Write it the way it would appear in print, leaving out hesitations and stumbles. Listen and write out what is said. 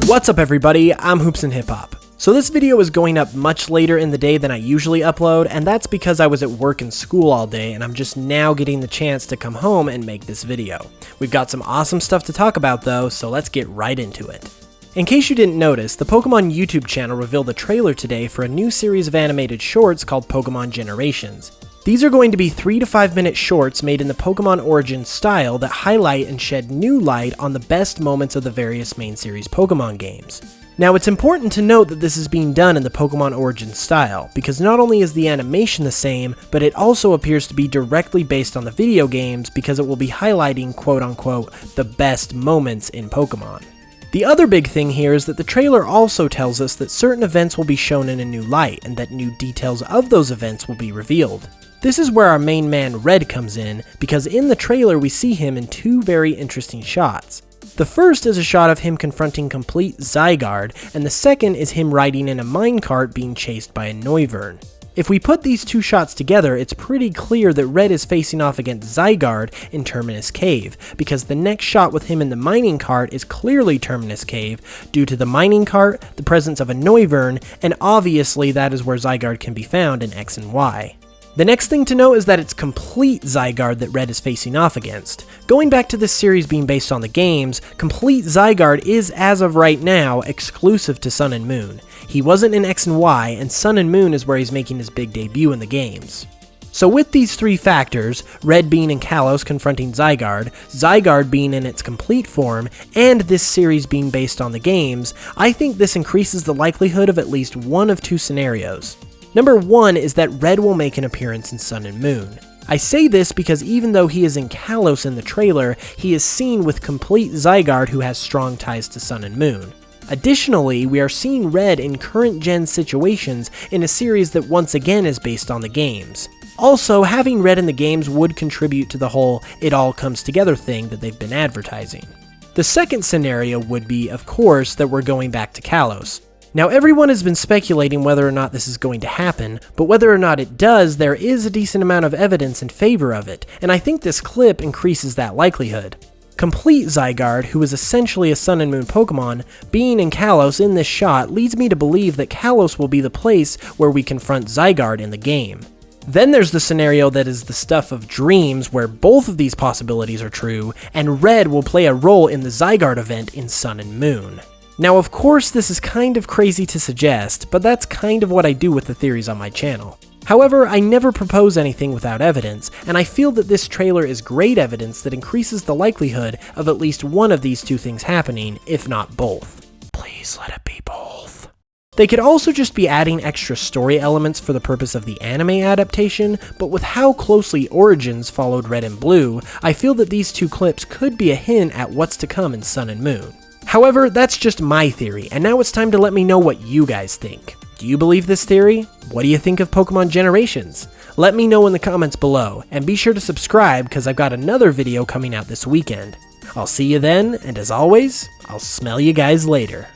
What's up everybody, I'm HoopsandHipHop. So this video is going up much later in the day than I usually upload, and that's because I was at work and school all day and I'm just now getting the chance to come home and make this video. We've got some awesome stuff to talk about though, so let's get right into it. In case you didn't notice, the Pokémon YouTube channel revealed a trailer today for a new series of animated shorts called Pokémon Generations. These are going to be 3 to 5 minute shorts made in the Pokémon Origins style that highlight and shed new light on the best moments of the various main series Pokémon games. Now it's important to note that this is being done in the Pokémon Origins style, because not only is the animation the same, but it also appears to be directly based on the video games because it will be highlighting quote-unquote the best moments in Pokémon. The other big thing here is that the trailer also tells us that certain events will be shown in a new light, and that new details of those events will be revealed. This is where our main man Red comes in, because in the trailer we see him in two very interesting shots. The first is a shot of him confronting complete Zygarde, and the second is him riding in a minecart being chased by a Noivern. If we put these two shots together, it's pretty clear that Red is facing off against Zygarde in Terminus Cave, because the next shot with him in the mining cart is clearly Terminus Cave, due to the mining cart, the presence of a Noivern, and obviously that is where Zygarde can be found in X and Y. The next thing to note is that it's complete Zygarde that Red is facing off against. Going back to this series being based on the games, complete Zygarde is, as of right now, exclusive to Sun and Moon. He wasn't in X and Y, and Sun and Moon is where he's making his big debut in the games. So with these three factors, Red being in Kalos confronting Zygarde, Zygarde being in its complete form, and this series being based on the games, I think this increases the likelihood of at least one of two scenarios. Number one is that Red will make an appearance in Sun and Moon. I say this because even though he is in Kalos in the trailer, he is seen with complete Zygarde who has strong ties to Sun and Moon. Additionally, we are seeing Red in current gen situations in a series that once again is based on the games. Also, having Red in the games would contribute to the whole it all comes together thing that they've been advertising. The second scenario would be, of course, that we're going back to Kalos. Now everyone has been speculating whether or not this is going to happen, but whether or not it does, there is a decent amount of evidence in favor of it, and I think this clip increases that likelihood. Complete Zygarde, who is essentially a Sun and Moon Pokemon, being in Kalos in this shot leads me to believe that Kalos will be the place where we confront Zygarde in the game. Then there's the scenario that is the stuff of dreams where both of these possibilities are true, and Red will play a role in the Zygarde event in Sun and Moon. Now of course this is kind of crazy to suggest, but that's kind of what I do with the theories on my channel. However, I never propose anything without evidence, and I feel that this trailer is great evidence that increases the likelihood of at least one of these two things happening, if not both. Please let it be both. They could also just be adding extra story elements for the purpose of the anime adaptation, but with how closely Origins followed Red and Blue, I feel that these two clips could be a hint at what's to come in Sun and Moon. However, that's just my theory, and now it's time to let me know what you guys think. Do you believe this theory? What do you think of Pokémon Generations? Let me know in the comments below, and be sure to subscribe because I've got another video coming out this weekend. I'll see you then, and as always, I'll smell you guys later.